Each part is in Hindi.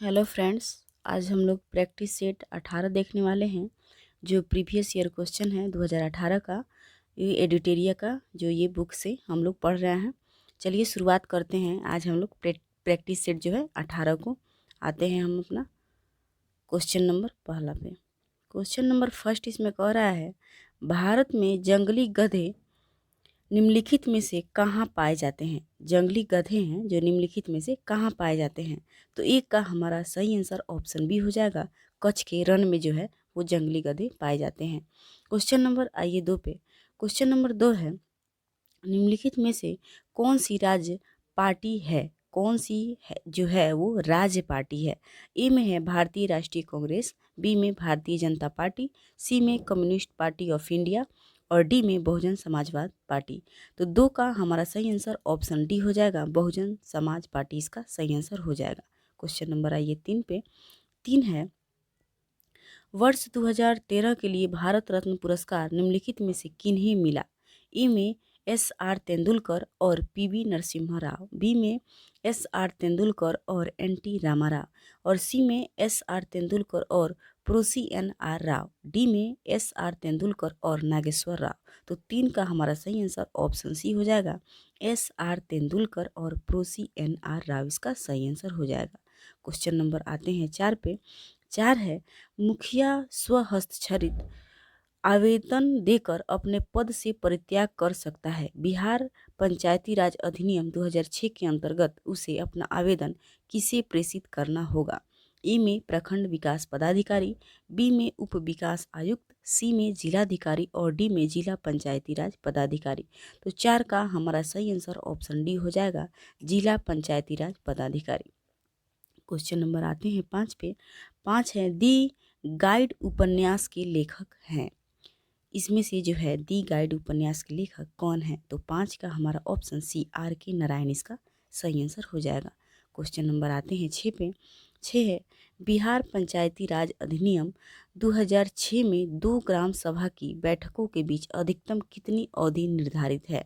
हेलो फ्रेंड्स, आज हम लोग प्रैक्टिस सेट 18 देखने वाले हैं। जो प्रीवियस ईयर क्वेश्चन है 2018 का, ये एडिटेरिया का जो ये बुक से हम लोग पढ़ रहे हैं। चलिए शुरुआत करते हैं। आज हम लोग प्रैक्टिस सेट जो है 18 को आते हैं हम अपना क्वेश्चन नंबर पहला पे। क्वेश्चन नंबर फर्स्ट इसमें कह रहा है, भारत में जंगली गधे निम्नलिखित में से कहाँ पाए जाते हैं। जंगली गधे हैं जो निम्नलिखित में से कहाँ पाए जाते हैं। तो एक का हमारा सही आंसर ऑप्शन बी हो जाएगा, कच्छ के रण में जो है वो जंगली गधे पाए जाते हैं। क्वेश्चन नंबर आइए 2 पे। क्वेश्चन नंबर 2 है, निम्नलिखित में से कौन सी राज्य पार्टी है, कौन सी है जो है वो राज्य पार्टी है। ए में है भारतीय राष्ट्रीय कांग्रेस, बी में भारतीय जनता पार्टी, सी में कम्युनिस्ट पार्टी ऑफ इंडिया और डी में बहुजन समाजवाद पार्टी। तो 2 का हमारा सही आंसर ऑप्शन डी हो जाएगा, बहुजन समाज पार्टी इसका सही आंसर हो जाएगा। क्वेश्चन नंबर आइए 3 पे। 3 है, वर्ष 2013 के लिए भारत रत्न पुरस्कार निम्नलिखित में से किन्हें मिला। ए में एस.आर. तेंदुलकर और पी.वी. नरसिम्हा राव, बी में एस.आर. तेंदुलकर और एन.टी. रामाराव और सी में एस.आर. तेंदुलकर और प्रोसी एन.आर. राव, डी में एस.आर. तेंदुलकर और नागेश्वर राव। तो 3 का हमारा सही आंसर ऑप्शन सी हो जाएगा, एस.आर. तेंदुलकर और प्रोसी एन.आर. राव इसका सही आंसर हो जाएगा। क्वेश्चन नंबर आते हैं 4 पे। 4 है, मुखिया स्वहस्ताक्षरित आवेदन देकर अपने पद से परित्याग कर सकता है। बिहार पंचायती राज अधिनियम 2006 के अंतर्गत उसे अपना आवेदन किसे प्रेषित करना होगा। ए में प्रखंड विकास पदाधिकारी, बी में उप विकास आयुक्त, सी में जिलाधिकारी और डी में जिला पंचायती राज पदाधिकारी। तो 4 का हमारा सही आंसर ऑप्शन डी हो जाएगा, जिला पंचायती राज पदाधिकारी। क्वेश्चन नंबर आते हैं 5 पे। 5 है, दी गाइड उपन्यास के लेखक हैं। इसमें से जो है दी गाइड उपन्यास के लेखक कौन है। तो 5 का हमारा ऑप्शन सी आर के नारायण इसका सही आंसर हो जाएगा। क्वेश्चन नंबर आते हैं 6 पे। 6 है, बिहार पंचायती राज अधिनियम 2006 में 2 ग्राम सभा की बैठकों के बीच अधिकतम कितनी अवधि निर्धारित है।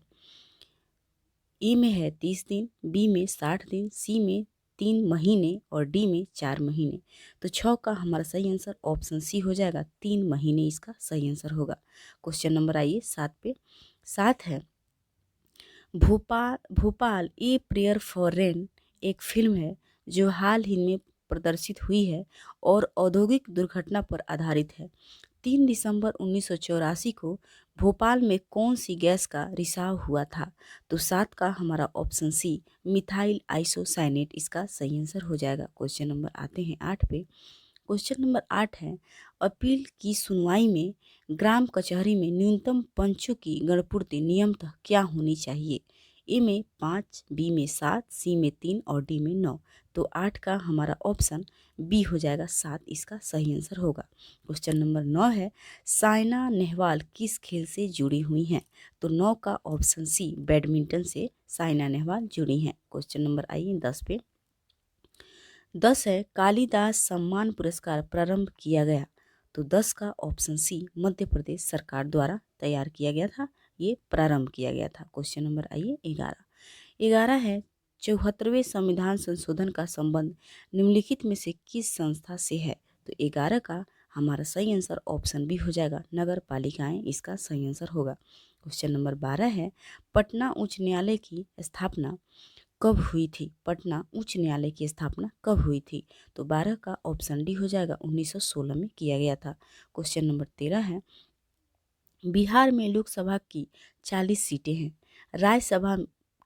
ए में है 30 दिन, बी में 60 दिन, सी में 3 महीने और डी में 4 महीने। तो 6 का हमारा सही आंसर ऑप्शन सी हो जाएगा, 3 महीने इसका सही आंसर होगा। क्वेश्चन नंबर आइए 7 पे। 7 है, Bhopal Bhopal a prayer for rain एक फिल्म है जो हाल ही में प्रदर्शित हुई है और औद्योगिक दुर्घटना पर आधारित है। 3 दिसंबर 1984 को भोपाल में कौन सी गैस का रिसाव हुआ था। तो 7 का हमारा ऑप्शन सी मिथाइल आइसोसाइनेट इसका सही आंसर हो जाएगा। क्वेश्चन नंबर आते हैं 8 पे। क्वेश्चन नंबर 8 है, अपील की सुनवाई में ग्राम कचहरी में न्यूनतम पंचों की गणपूर्ति नियमतः क्या होनी चाहिए। ए में 5, बी में 7, सी में 3 और डी में 9। तो 8 का हमारा ऑप्शन बी हो जाएगा, 7 इसका सही आंसर होगा। क्वेश्चन नंबर 9 है, साइना नेहवाल किस खेल से जुड़ी हुई हैं। तो 9 का ऑप्शन सी बैडमिंटन से साइना नेहवाल जुड़ी हैं। क्वेश्चन नंबर आइए 10 पे। 10 है, कालिदास सम्मान पुरस्कार प्रारंभ किया गया। तो 10 का ऑप्शन सी मध्य प्रदेश सरकार द्वारा तैयार किया गया था, ये प्रारंभ किया गया था। क्वेश्चन नंबर आइए 11। 11 है, 74वें संविधान संशोधन का संबंध निम्नलिखित में से किस संस्था से है। तो 11 का हमारा सही आंसर ऑप्शन बी हो जाएगा, नगर पालिकाएं इसका सही आंसर होगा। क्वेश्चन नंबर 12 है, पटना उच्च न्यायालय की स्थापना कब हुई थी। पटना उच्च न्यायालय की स्थापना कब हुई थी। तो 12 का ऑप्शन डी हो जाएगा, 1916 में किया गया था। क्वेश्चन नंबर 13 है, बिहार में लोकसभा की 40 सीटें हैं, राज्यसभा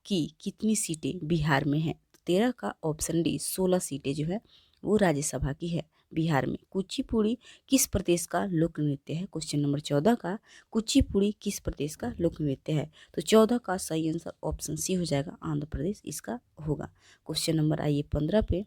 की कितनी सीटें बिहार में हैं। तो 13 का ऑप्शन डी 16 सीटें जो है वो राज्यसभा की है बिहार में। कुचिपुड़ी किस प्रदेश का लोक नृत्य है। क्वेश्चन नंबर 14 का, कुचिपुड़ी किस प्रदेश का लोक नृत्य है। तो 14 का सही आंसर ऑप्शन सी हो जाएगा, आंध्र प्रदेश इसका होगा। क्वेश्चन नंबर आइए 15 पे।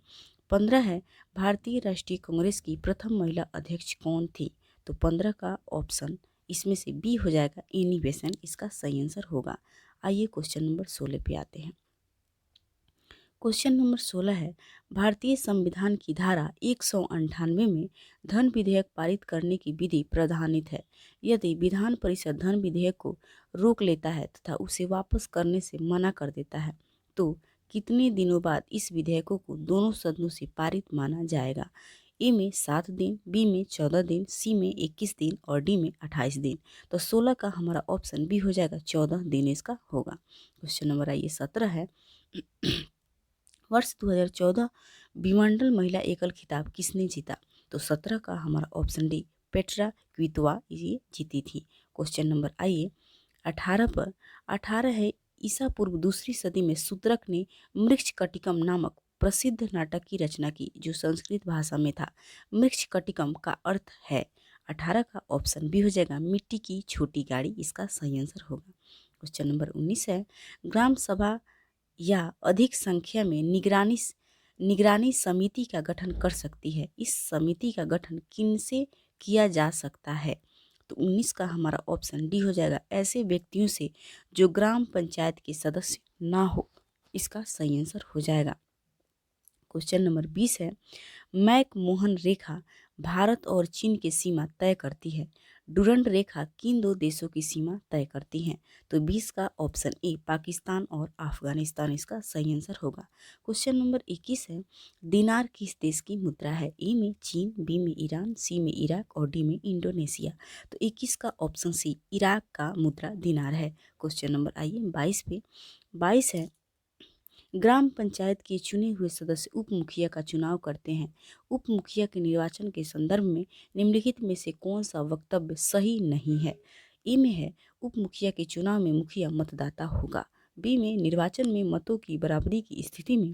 15 है, भारतीय राष्ट्रीय कांग्रेस की प्रथम महिला अध्यक्ष कौन थी। तो 15 का ऑप्शन इसमें से बी हो जाएगा, एनी बेसेंट इसका सही आंसर होगा। आइए क्वेश्चन नंबर 16 पे आते हैं। क्वेश्चन नंबर 16 है, भारतीय संविधान की धारा 198 में धन विधेयक पारित करने की विधि प्रावधानित है। यदि विधान परिषद धन विधेयक को रोक लेता है तथा उसे वापस करने से मना कर देता है तो कितने दिनों बाद इस विधेयकों को दोनों सदनों से पारित माना जाएगा? ए में 7 दिन, बी में 14 दिन, सी में 21 दिन और डी में 28 दिन। तो 16 का हमारा ऑप्शन बी हो जाएगा, 14 दिन इसका होगा। क्वेश्चन नंबर आइए 17 है। वर्ष 2014 विमंडल महिला एकल खिताब किसने जीता? तो 17 का हमारा ऑप्शन डी, पेट्रा क्वितोवा ये जीती थी। क्वेश्चन नंबर आइए 18 पर। 18 है, ईसा पूर्व दूसरी सदी में शूद्रक ने मृक्षकटिकम नामक प्रसिद्ध नाटक की रचना की जो संस्कृत भाषा में था। मृक्षकटिकम का अर्थ है, 18 का ऑप्शन बी हो जाएगा, मिट्टी की छोटी गाड़ी इसका सही आंसर होगा। क्वेश्चन नंबर 19 है, ग्राम सभा या अधिक संख्या में निगरानी समिति का गठन कर सकती है। इस समिति का गठन किनसे किया जा सकता है? तो 19 का हमारा ऑप्शन डी हो जाएगा, ऐसे व्यक्तियों से जो ग्राम पंचायत के सदस्य ना हो, इसका सही आंसर हो जाएगा। क्वेश्चन नंबर 20 है, मैक मोहन रेखा भारत और चीन की सीमा तय करती है। डुरंड रेखा किन दो देशों की सीमा तय करती है? तो 20 का ऑप्शन ए, पाकिस्तान और अफगानिस्तान इसका सही आंसर होगा। क्वेश्चन नंबर 21 है, दिनार किस देश की मुद्रा है? ए में चीन, बी में ईरान, सी में इराक और डी में इंडोनेशिया। तो 21 का ऑप्शन सी, इराक का मुद्रा दिनार है। क्वेश्चन नंबर आइए 22 पे। 22 है, ग्राम पंचायत के चुने हुए सदस्य उप मुखिया का चुनाव करते हैं। उप मुखिया के निर्वाचन के संदर्भ में निम्नलिखित में से कौन सा वक्तव्य सही नहीं है? ए में है, उप मुखिया के चुनाव में मुखिया मतदाता होगा। बी में, निर्वाचन में मतों की बराबरी की स्थिति में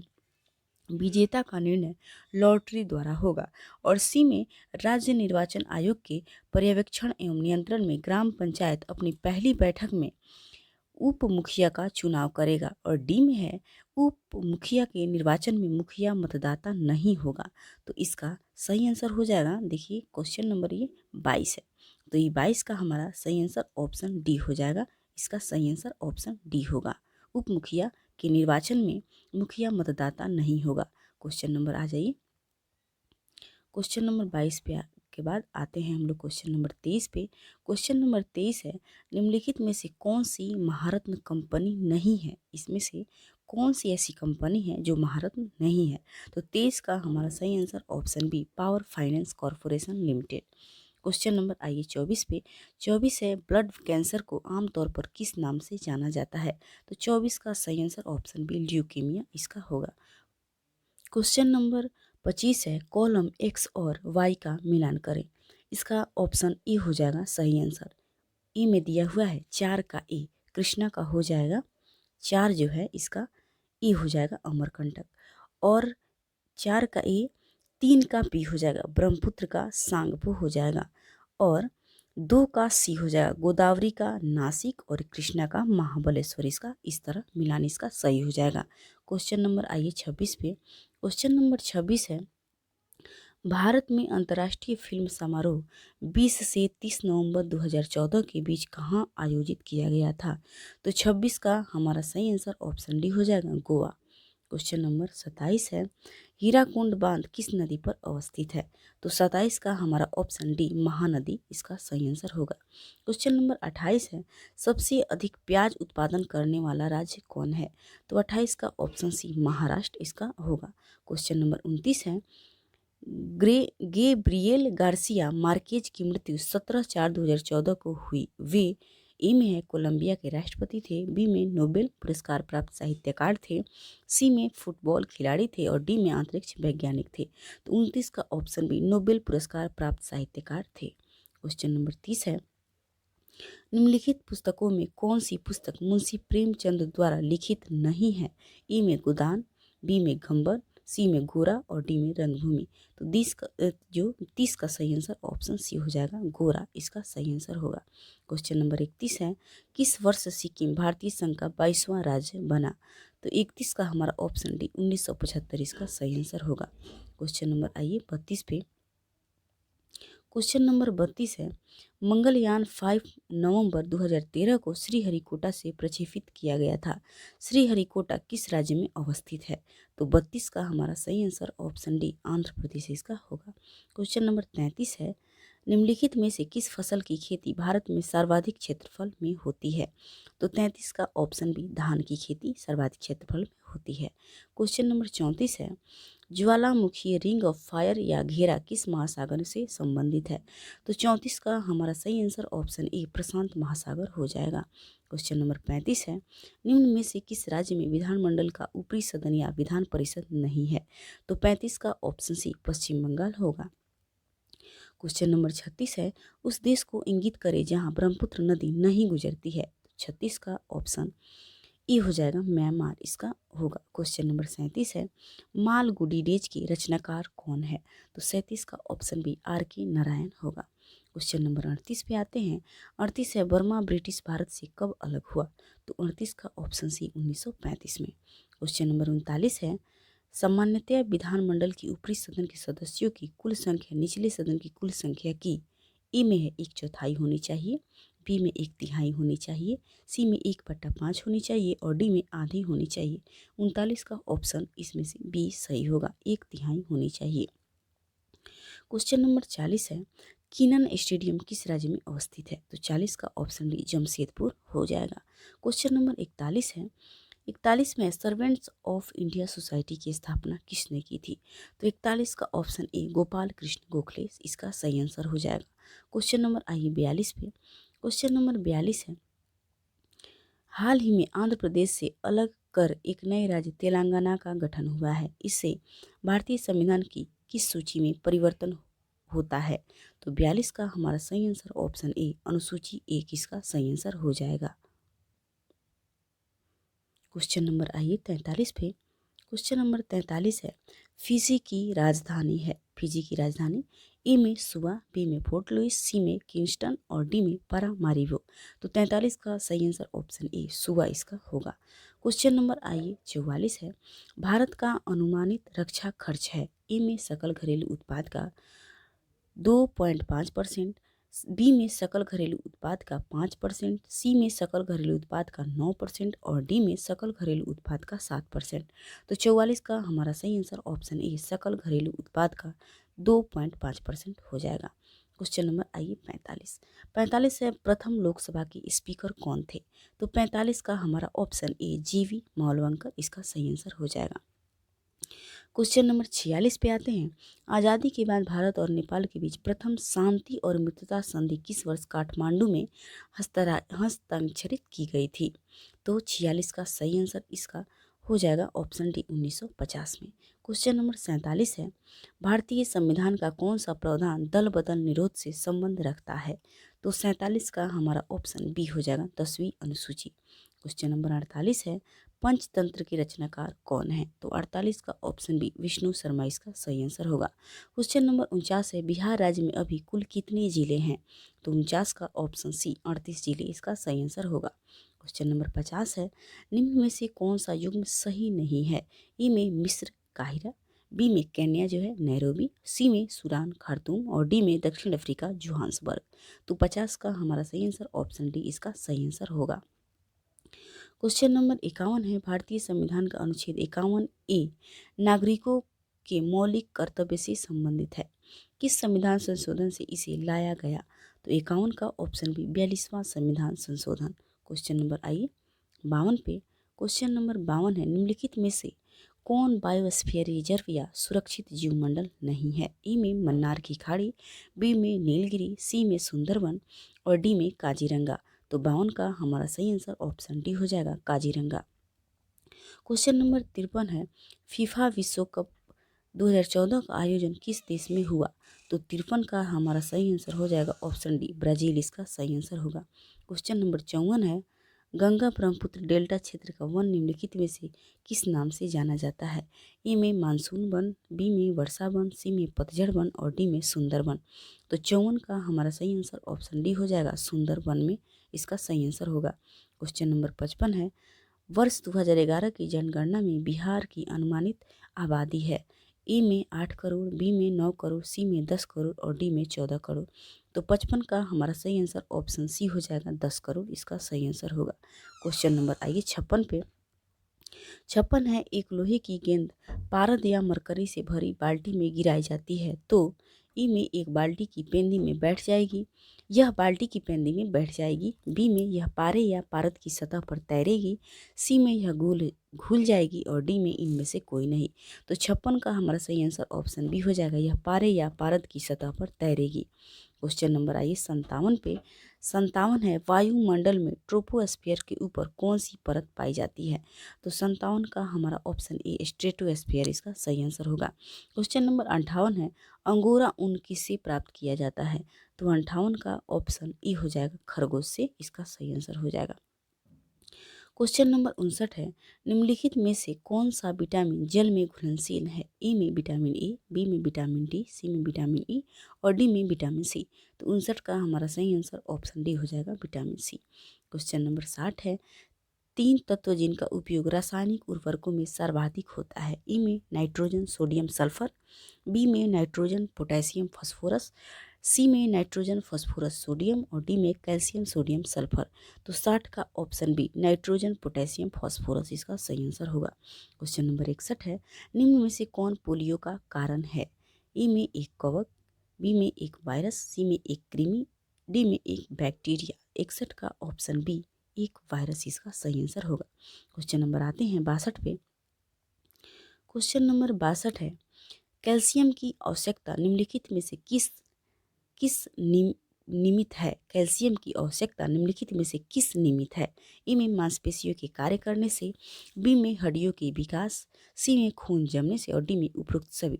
विजेता का निर्णय लॉटरी द्वारा होगा। और सी में, राज्य निर्वाचन आयोग के पर्यवेक्षण एवं नियंत्रण में ग्राम पंचायत अपनी पहली बैठक में उप मुखिया का चुनाव करेगा। और डी में है, उप मुखिया के निर्वाचन में मुखिया मतदाता नहीं होगा। तो इसका सही आंसर हो जाएगा, देखिए क्वेश्चन नंबर ये 22 है, तो ये 22 का हमारा सही आंसर ऑप्शन डी हो जाएगा। इसका सही आंसर ऑप्शन डी होगा, उप मुखिया के निर्वाचन में मुखिया मतदाता नहीं होगा। क्वेश्चन नंबर आ जाइए, क्वेश्चन नंबर 22 पे के बाद आते हैं हम लोग क्वेश्चन नंबर 23 पे। क्वेश्चन नंबर 23 है, निम्नलिखित में से कौन सी महारत्न कंपनी नहीं है? इसमें से कौन सी ऐसी कंपनी है जो महारत्न नहीं है? तो 23 का हमारा सही answer option B, power finance corporation limited. Question number आइए 24 पे। 24 है, ब्लड कैंसर को आमतौर पर किस नाम से जाना जाता है? तो 24 का सही आंसर ऑप्शन बी, ल्यूकेमिया इसका होगा। क्वेश्चन नंबर 25 है, कॉलम एक्स और वाई का मिलान करें। इसका ऑप्शन ए हो जाएगा सही आंसर। ए में दिया हुआ है 4 का ए कृष्णा का हो जाएगा, 4 जो है इसका ए हो जाएगा अमरकंटक, और 4 का ए 3 का बी हो जाएगा ब्रह्मपुत्र का सांगपो हो जाएगा, और 2 का सी हो जाएगा गोदावरी का नासिक, और कृष्णा का महाबलेश्वर। इसका इस तरह मिलान इसका सही हो जाएगा। क्वेश्चन नंबर आइए 26 पे। क्वेश्चन नंबर 26 है, भारत में अंतर्राष्ट्रीय फिल्म समारोह 20 से 30 नवंबर 2014 के बीच कहाँ आयोजित किया गया था? तो 26 का हमारा सही आंसर ऑप्शन डी हो जाएगा, गोवा। क्वेश्चन नंबर 27 है, हीराकुंड बांध किस नदी पर अवस्थित है? तो 27 का हमारा ऑप्शन डी, महानदी इसका सही आंसर होगा। क्वेश्चन नंबर 28 है, सबसे अधिक प्याज उत्पादन करने वाला राज्य कौन है? तो 28 का ऑप्शन सी, महाराष्ट्र इसका होगा। क्वेश्चन नंबर 29 है, गेब्रिएल गार्सिया मार्केज की मृत्यु 17/4/2014 को हुई। वे ए में है, कोलंबिया के राष्ट्रपति थे, बी में नोबेल पुरस्कार प्राप्त साहित्यकार थे, सी में फुटबॉल खिलाड़ी थे और डी में अंतरिक्ष वैज्ञानिक थे। तो 29 का ऑप्शन बी, नोबेल पुरस्कार प्राप्त साहित्यकार थे। क्वेश्चन नंबर 30 है, निम्नलिखित पुस्तकों में कौन सी पुस्तक मुंशी प्रेमचंद द्वारा लिखित नहीं है? ए में गोदान, बी में घंबर, सी में गोरा और डी में रंगभूमि। तो 30 का सही आंसर ऑप्शन सी हो जाएगा, गोरा इसका सही आंसर होगा। क्वेश्चन नंबर 31 है, किस वर्ष सिक्किम भारतीय संघ का 22वां राज्य बना? तो 31 का हमारा ऑप्शन डी, 1975 इसका सही आंसर होगा। क्वेश्चन नंबर आइए 32 पे। क्वेश्चन नंबर 32 है, मंगलयान 5 नवंबर 2013 को श्रीहरिकोटा से प्रक्षेपित किया गया था। श्रीहरिकोटा किस राज्य में अवस्थित है? तो 32 का हमारा सही answer option D, Andhra Pradesh इसका होगा। क्वेश्चन नंबर 33 है, निम्नलिखित में से किस फसल की खेती भारत में सर्वाधिक क्षेत्रफल में होती है? तो 33 का ऑप्शन बी, धान की खेती सर्वाधिक क्षेत्रफल में होती है। क्वेश्चन नंबर 34 है, ज्वालामुखी रिंग ऑफ फायर या घेरा किस महासागर से संबंधित है? तो 34 का हमारा सही आंसर ऑप्शन ए प्रशांत महासागर हो जाएगा। क्वेश्चन नंबर 35 है, निम्न में से किस राज्य में विधानमंडल का ऊपरी सदन या विधान परिषद नहीं है? तो 35 का ऑप्शन सी पश्चिम बंगाल होगा। क्वेश्चन नंबर 36 है, उस देश को इंगित करे जहां ब्रह्मपुत्र नदी नहीं गुजरती है। 36 का ऑप्शन ई हो जाएगा, म्यांमार इसका होगा। क्वेश्चन नंबर 37 है, मालगुडी डेज के रचनाकार कौन है? तो 37 का ऑप्शन बी आर के नारायण होगा। क्वेश्चन नंबर 38 पे आते हैं। 38 है, बर्मा ब्रिटिश भारत से कब अलग हुआ? तो 38 का ऑप्शन सी 1935 में। क्वेश्चन नंबर 39 है, सामान्यतया विधानमंडल की ऊपरी सदन के सदस्यों की कुल संख्या निचले सदन की कुल संख्या की ए में है 1/4 होनी चाहिए, बी में 1/3 होनी चाहिए, सी में 1/5 होनी चाहिए और डी में आधी होनी चाहिए। 39 का ऑप्शन इसमें से बी सही होगा, 1/3 होनी चाहिए। क्वेश्चन नंबर 40 है, किनन स्टेडियम किस राज्य में अवस्थित है? तो 40 का ऑप्शन डी जमशेदपुर हो जाएगा। क्वेश्चन नंबर 41 है, 41 में सर्वेंट्स ऑफ इंडिया सोसाइटी की स्थापना किसने की थी? तो 41 का ऑप्शन ए गोपाल कृष्ण गोखले इसका सही आंसर हो जाएगा। क्वेश्चन नंबर आइए 42 पे। क्वेश्चन नंबर 42 है, हाल ही में आंध्र प्रदेश से अलग कर एक नए राज्य तेलंगाना का गठन हुआ है। इससे भारतीय संविधान की किस सूची में परिवर्तन होता है? तो 42 का हमारा सही आंसर ऑप्शन ए अनुसूची 1 इसका सही आंसर हो जाएगा। क्वेश्चन नंबर आइए 43 पे। क्वेश्चन नंबर 43 है, फिजी की राजधानी है। फिजी की राजधानी ए में सुआ, बी में फोर्ट लुइस, सी में किंगस्टन और डी में पारामारिबो। तो 43 का सही आंसर ऑप्शन ए सुआ इसका होगा। क्वेश्चन नंबर आइए 44 है, भारत का अनुमानित रक्षा खर्च है। ए में सकल घरेलू उत्पाद का 2.5%, बी में सकल घरेलू उत्पाद का 5%, सी में सकल घरेलू उत्पाद का 9% और डी में सकल घरेलू उत्पाद का 7%। तो 44 का हमारा सही आंसर ऑप्शन ए सकल घरेलू उत्पाद का 2.5% हो जाएगा। क्वेश्चन नंबर आइए 45। 45 है, प्रथम लोकसभा के स्पीकर कौन थे? तो 45 का हमारा ऑप्शन ए जीवी मालवंकर इसका सही आंसर हो जाएगा। क्वेश्चन नंबर 46 पे आते हैं। आज़ादी के बाद भारत और नेपाल के बीच प्रथम शांति और मित्रता संधि किस वर्ष काठमांडू में हस्ताक्षरित की गई थी? तो 46 का सही आंसर इसका हो जाएगा ऑप्शन डी 1950 में। क्वेश्चन नंबर 47 है, भारतीय संविधान का कौन सा प्रावधान दल बदल निरोध से संबंध रखता है? तो 47 का हमारा ऑप्शन बी हो जाएगा 10वीं अनुसूची। क्वेश्चन नंबर 48 है, पंचतंत्र के रचनाकार कौन है? तो 48 का ऑप्शन बी विष्णु शर्मा इसका सही आंसर होगा। क्वेश्चन नंबर 49 है, बिहार राज्य में अभी कुल कितने जिले हैं? तो 49 का ऑप्शन सी 38 जिले इसका सही आंसर होगा। क्वेश्चन नंबर 50 है, निम्न में से कौन सा युग्म सही नहीं है? ए में मिस्र काहिरा, बी में केन्या जो है नैरोबी, सी में सूडान खार्तूम और डी में दक्षिण अफ्रीका जोहान्सबर्ग। तो 50 का हमारा सही आंसर ऑप्शन डी इसका सही आंसर होगा। क्वेश्चन नंबर 51 है, भारतीय संविधान का अनुच्छेद 51 ए नागरिकों के मौलिक कर्तव्य से संबंधित है। किस संविधान संशोधन से इसे लाया गया? तो 51 का ऑप्शन बी 42वां संविधान संशोधन। क्वेश्चन नंबर आइए 52 पे। क्वेश्चन नंबर 52 है, निम्नलिखित में से कौन बायोस्फीयर रिजर्व या सुरक्षित जीवमंडल नहीं है? ए में मन्नार की खाड़ी, बी में नीलगिरी, सी में सुंदरवन और डी में काजीरंगा। तो 52 का हमारा सही आंसर ऑप्शन डी हो जाएगा काजीरंगा। क्वेश्चन नंबर 53 है, फीफा विश्व कप 2014 का आयोजन किस देश में हुआ? तो 53 का हमारा सही आंसर हो जाएगा ऑप्शन डी ब्राजील इसका सही आंसर होगा। क्वेश्चन नंबर 54 है, गंगा ब्रह्मपुत्र डेल्टा क्षेत्र का वन निम्नलिखित में से किस नाम से जाना जाता है? ए में मानसून वन, बी में वर्षा वन, सी में पतझड़ वन और डी में सुंदर वन। तो 54 का हमारा सही आंसर ऑप्शन डी हो जाएगा सुंदर वन में इसका सही आंसर होगा। क्वेश्चन नंबर 55 है, वर्ष 2011 की जनगणना में बिहार की अनुमानित आबादी है। ए में 8 करोड़, बी में 9 करोड़, सी में 10 करोड़ और डी में 14 करोड़। तो 55 का हमारा सही आंसर ऑप्शन सी हो जाएगा 10 करोड़ इसका सही आंसर होगा। क्वेश्चन नंबर आइए 56 पे। 56 है, एक लोहे की गेंद पारद या मरकरी से भरी बाल्टी में गिराई जाती है तो ई में एक बाल्टी की पेंदी में बैठ जाएगी, यह बाल्टी की पेंदी में बैठ जाएगी। बी में यह पारे या पारद की सतह पर तैरेगी। सी में यह घुल जाएगी। और डी में इनमें से कोई नहीं। तो 56 का हमारा सही आंसर ऑप्शन बी हो जाएगा, यह पारे या पारद की सतह पर तैरेगी। क्वेश्चन नंबर आइए 57 पे। 57 है, वायुमंडल में ट्रोपोस्फियर के ऊपर कौन सी परत पाई जाती है? तो 57 का हमारा ऑप्शन ए स्ट्रेटोस्फियर इसका सही आंसर होगा। क्वेश्चन नंबर 58 है, अंगोरा ऊन किससे प्राप्त किया जाता है? तो 58 का ऑप्शन ई हो जाएगा, खरगोश से इसका सही आंसर हो जाएगा। क्वेश्चन नंबर 59 है, निम्नलिखित में से कौन सा विटामिन जल में घुलनशील है? ए में विटामिन ए, बी में विटामिन डी, सी में विटामिन ई और डी में विटामिन सी। तो 59 का हमारा सही आंसर ऑप्शन डी हो जाएगा, विटामिन सी। क्वेश्चन नंबर 60 है, 3 तत्व जिनका उपयोग रासायनिक उर्वरकों में सर्वाधिक होता है। ई में नाइट्रोजन सोडियम सल्फर, बी में नाइट्रोजन पोटेशियम फास्फोरस, सी में नाइट्रोजन फास्फोरस सोडियम और डी में कैल्शियम सोडियम सल्फर। तो 60 का option B nitrogen potassium phosphorus इसका सही आंसर होगा। क्वेश्चन नंबर 61 है, निम्न में से कौन पोलियो का कारण है? ए में एक कवक, बी में एक वायरस, सी में एक कृमि, डी में एक बैक्टीरिया। 61 का ऑप्शन बी एक वायरस इसका सही आंसर होगा। क्वेश्चन नंबर आते हैं 62 पे। क्वेश्चन नंबर 62 है, कैल्शियम की आवश्यकता निम्नलिखित में से किस निमित्त है? कैल्शियम की आवश्यकता निम्नलिखित में से किस निमित्त है? ए में मांसपेशियों के कार्य करने से, बी में हड्डियों के विकास, सी में खून जमने से और डी में उपरोक्त सभी।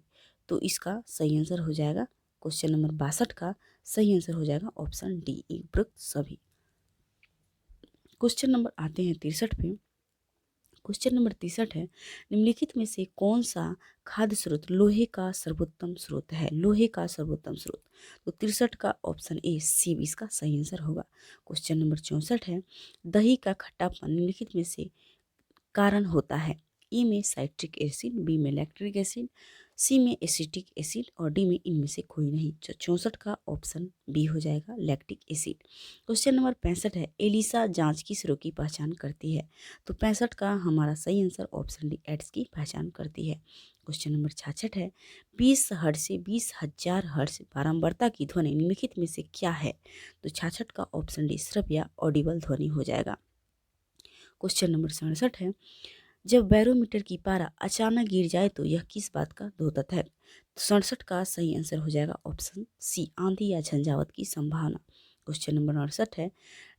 तो इसका सही आंसर हो जाएगा, क्वेश्चन नंबर 62 का सही आंसर हो जाएगा ऑप्शन डी उपरोक्त सभी। क्वेश्चन नंबर आते हैं 63 पे। क्वेश्चन नंबर 63 है, निम्नलिखित में से कौन सा खाद्य स्रोत लोहे का सर्वोत्तम स्रोत है? लोहे का सर्वोत्तम स्रोत। तो 63 का ऑप्शन ए सी इसका सही आंसर होगा। क्वेश्चन नंबर 64 है, दही का खट्टापन निम्नलिखित में से कारण होता है? ए में साइट्रिक एसिड, बी में लैक्टिक एसिड, सी में एसिटिक एसिड और डी में इनमें से कोई नहीं। 64 का ऑप्शन बी हो जाएगा, लैक्टिक एसिड। क्वेश्चन नंबर 65 है, एलिसा जांच किस रोग की पहचान करती है? तो 65 का हमारा सही आंसर ऑप्शन डी एड्स की पहचान करती है। क्वेश्चन नंबर 66 है, 20 हर्ट्ज से 20,000 हर्ट्ज बारंबारता की ध्वनि निम्नलिखित में से क्या है? तो 66 का ऑप्शन डी श्रव्य ऑडिबल ध्वनि हो जाएगा। क्वेश्चन नंबर 67 है, जब बैरोमीटर की पारा अचानक गिर जाए तो यह किस बात का द्योतक है? तो 67 का सही आंसर हो जाएगा ऑप्शन सी आंधी या झंझावत की संभावना। क्वेश्चन नंबर 68 है,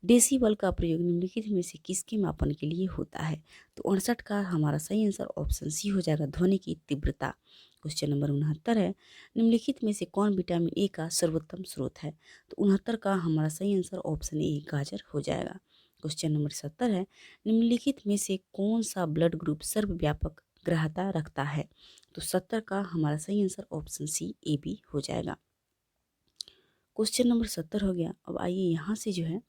डेसिबल का प्रयोग निम्नलिखित में से किसके मापन के लिए होता है? तो 68 का हमारा सही आंसर ऑप्शन सी हो जाएगा, ध्वनि की तीव्रता। क्वेश्चन नंबर 69 है, निम्नलिखित में से कौन विटामिन ए का सर्वोत्तम स्रोत है? तो 69 का हमारा सही आंसर ऑप्शन ए गाजर हो जाएगा। क्वेश्चन नंबर 70 है, निम्नलिखित में से कौन सा ब्लड ग्रुप सर्वव्यापक ग्राह्यता रखता है? तो 70 का हमारा सही answer option C A B हो जाएगा। क्वेश्चन नंबर 70 हो गया। अब आइए यहाँ से जो है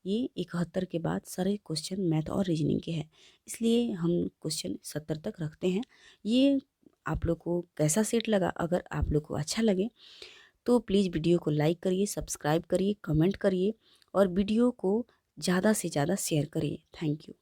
ये 71 के बाद सारे क्वेश्चन मैथ और रीजनिंग के हैं, इसलिए हम क्वेश्चन 70 तक रखते हैं। ये आप लोग को कैसा सेट लगा? अगर आप लोग को अच्छा लगे तो प्लीज़ वीडियो को लाइक करिए, सब्सक्राइब करिए, कमेंट करिए और वीडियो को ज़्यादा से ज़्यादा शेयर करिए। Thank you.